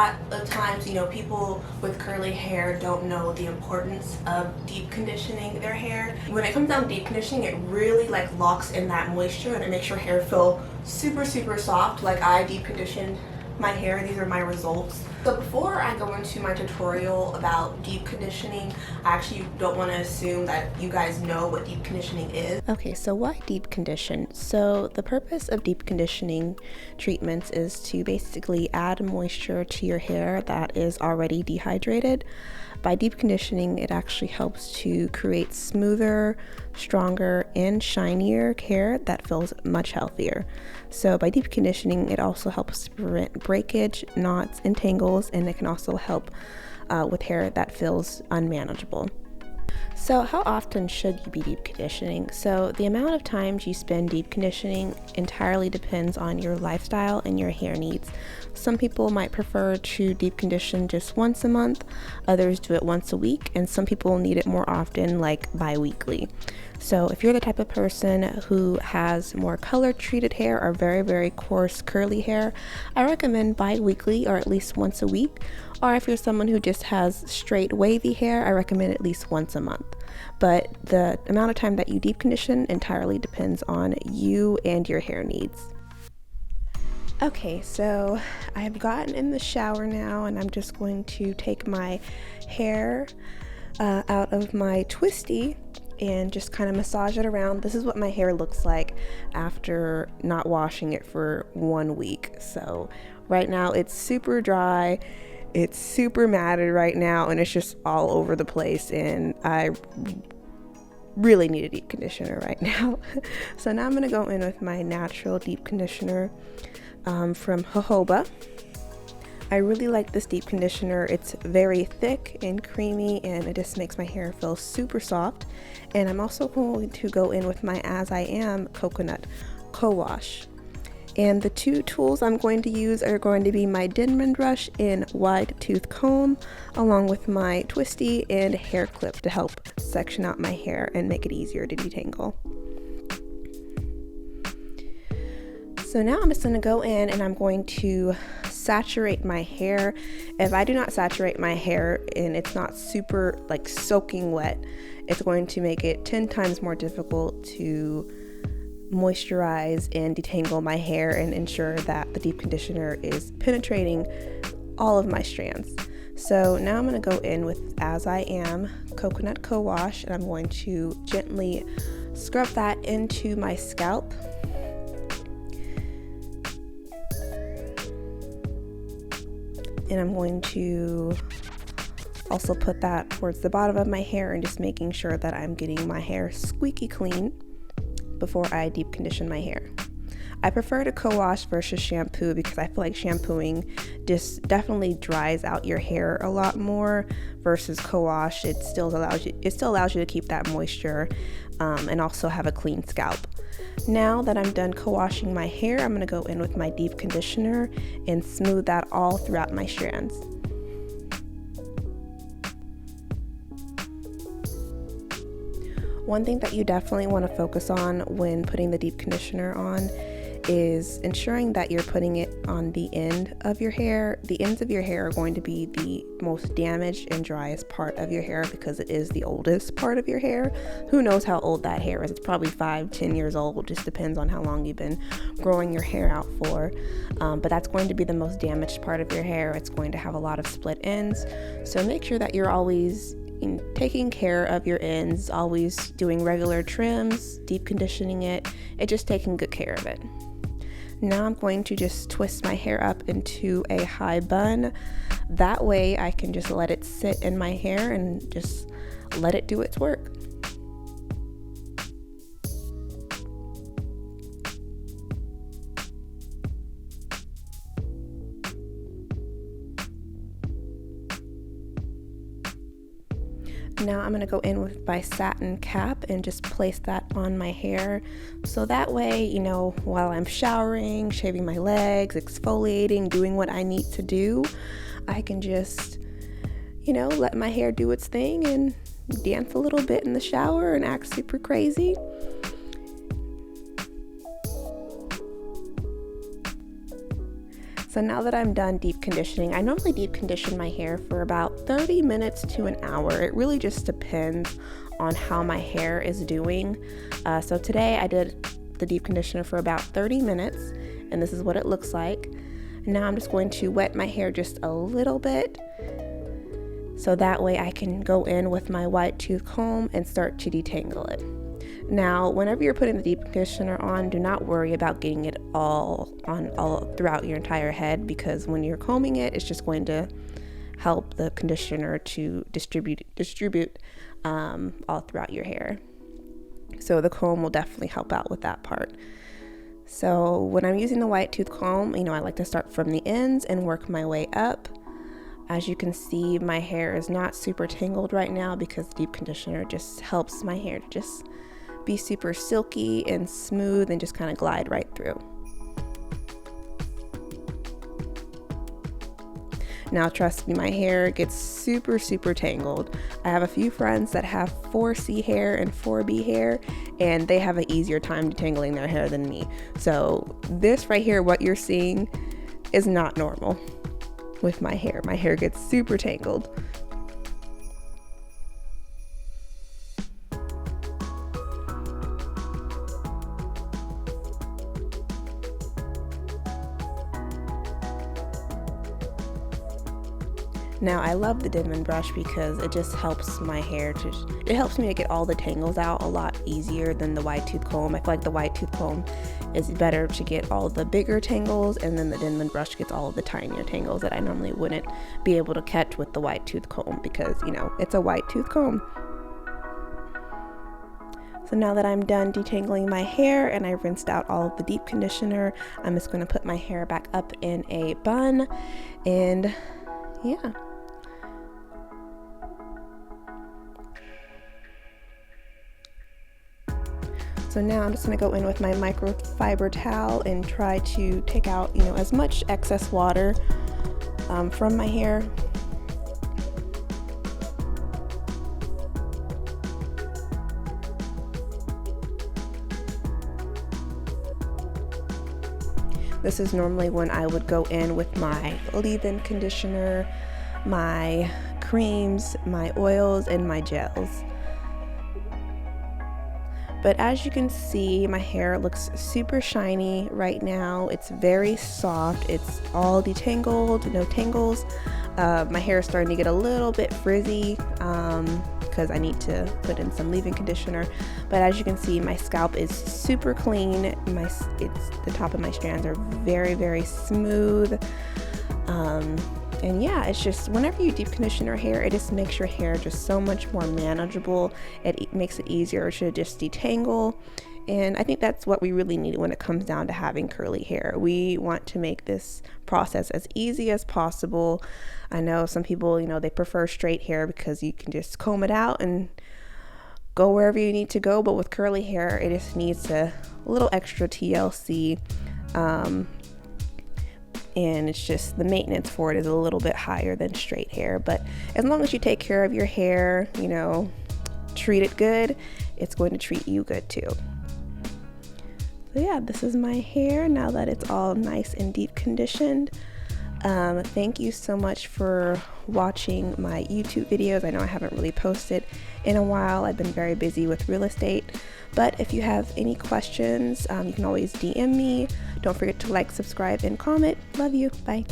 lot of times, people with curly hair don't know the importance of deep conditioning their hair. When it comes down to deep conditioning, it really like locks in that moisture and it makes your hair feel super, super soft. Like I deep conditioned my hair. These are my results. So before I go into my tutorial about deep conditioning, I actually don't want to assume that you guys know what deep conditioning is. Okay, so why deep condition? So the purpose of deep conditioning treatments is to basically add moisture to your hair that is already dehydrated. By deep conditioning, it actually helps to create smoother, stronger, and shinier hair that feels much healthier. So by deep conditioning, it also helps to prevent breakage, knots, and tangles, and it can also help with hair that feels unmanageable. So how often should you be deep conditioning? So the amount of times you spend deep conditioning entirely depends on your lifestyle and your hair needs. Some people might prefer to deep condition just once a month, others do it once a week, and some people need it more often, like bi-weekly. So if you're the type of person who has more color treated hair or very, very coarse curly hair, I recommend bi-weekly or at least once a week. Or if you're someone who just has straight wavy hair, I recommend at least once a month. But the amount of time that you deep condition entirely depends on you and your hair needs. Okay, so I've gotten in the shower now and I'm just going to take my hair out of my twisty and just kind of massage it around. This is what my hair looks like after not washing it for 1 week. So right now it's super dry, it's super matted right now, and it's just all over the place, and I really need a deep conditioner right now. So now I'm gonna go in with my natural deep conditioner from jojoba. I really like this deep conditioner. It's very thick and creamy and it just makes my hair feel super soft. And I'm also going to go in with my As I Am coconut co-wash. And the two tools I'm going to use are going to be my Denman brush and wide tooth comb, along with my twisty and hair clip to help section out my hair and make it easier to detangle. So now I'm just going to go in and I'm going to saturate my hair. If I do not saturate my hair and it's not super like soaking wet, it's going to make it 10 times more difficult to moisturize and detangle my hair and ensure that the deep conditioner is penetrating all of my strands. So now I'm going to go in with As I Am coconut co-wash and I'm going to gently scrub that into my scalp. And I'm going to also put that towards the bottom of my hair and just making sure that I'm getting my hair squeaky clean before I deep condition my hair. I prefer to co-wash versus shampoo because I feel like shampooing just definitely dries out your hair a lot more versus co-wash. It still allows you to keep that moisture and also have a clean scalp. Now that I'm done co-washing my hair, I'm going to go in with my deep conditioner and smooth that all throughout my strands. One thing that you definitely want to focus on when putting the deep conditioner on is ensuring that you're putting it on the end of your hair. The ends of your hair are going to be the most damaged and driest part of your hair because it is the oldest part of your hair. Who knows how old that hair is? It's probably 5-10 years old. It just depends on how long you've been growing your hair out for. But that's going to be the most damaged part of your hair. It's going to have a lot of split ends. So make sure that you're always taking care of your ends, always doing regular trims, deep conditioning it, and just taking good care of it. Now I'm going to just twist my hair up into a high bun. That way I can just let it sit in my hair and just let it do its work. Now I'm going to go in with my satin cap and just place that on my hair. So that way, while I'm showering, shaving my legs, exfoliating, doing what I need to do, I can just, let my hair do its thing and dance a little bit in the shower and act super crazy. So now that I'm done deep conditioning, I normally deep condition my hair for about 30 minutes to an hour. It really just depends on how my hair is doing. So today I did the deep conditioner for about 30 minutes, and this is what it looks like. Now I'm just going to wet my hair just a little bit, so that way I can go in with my wide tooth comb and start to detangle it. Now, whenever you're putting the deep conditioner on, do not worry about getting it all throughout your entire head, because when you're combing it, it's just going to help the conditioner to distribute all throughout your hair. So the comb will definitely help out with that part. So when I'm using the white tooth comb, I like to start from the ends and work my way up. As you can see, my hair is not super tangled right now because the deep conditioner just helps my hair to just be super silky and smooth and just kind of glide right through. Now trust me, my hair gets super tangled. I have a few friends that have 4C hair and 4B hair, and they have an easier time detangling their hair than me. So this right here, what you're seeing, is not normal with my hair. My hair gets super tangled. Now I love the Denman brush because it just helps my hair it helps me to get all the tangles out a lot easier than the wide tooth comb. I feel like the wide tooth comb is better to get all the bigger tangles, and then the Denman brush gets all of the tinier tangles that I normally wouldn't be able to catch with the wide tooth comb because, it's a wide tooth comb. So now that I'm done detangling my hair and I rinsed out all of the deep conditioner, I'm just going to put my hair back up in a bun, and yeah. So now I'm just going to go in with my microfiber towel and try to take out, as much excess water from my hair. This is normally when I would go in with my leave-in conditioner, my creams, my oils, and my gels. But as you can see, my hair looks super shiny right now. It's very soft. It's all detangled, no tangles. My hair is starting to get a little bit frizzy because I need to put in some leave-in conditioner. But as you can see, my scalp is super clean. The top of my strands are very smooth. And yeah, it's just whenever you deep condition your hair, it just makes your hair just so much more manageable. It makes it easier to just detangle. And I think that's what we really need when it comes down to having curly hair. We want to make this process as easy as possible. I know some people, they prefer straight hair because you can just comb it out and go wherever you need to go. But with curly hair, it just needs a little extra TLC. And it's just the maintenance for it is a little bit higher than straight hair. But as long as you take care of your hair, treat it good, it's going to treat you good too. So yeah, this is my hair now that it's all nice and deep conditioned. Thank you so much for watching my YouTube videos. I know I haven't really posted in a while. I've been very busy with real estate. But if you have any questions, you can always DM me. Don't forget to like, subscribe, and comment. Love you. Bye.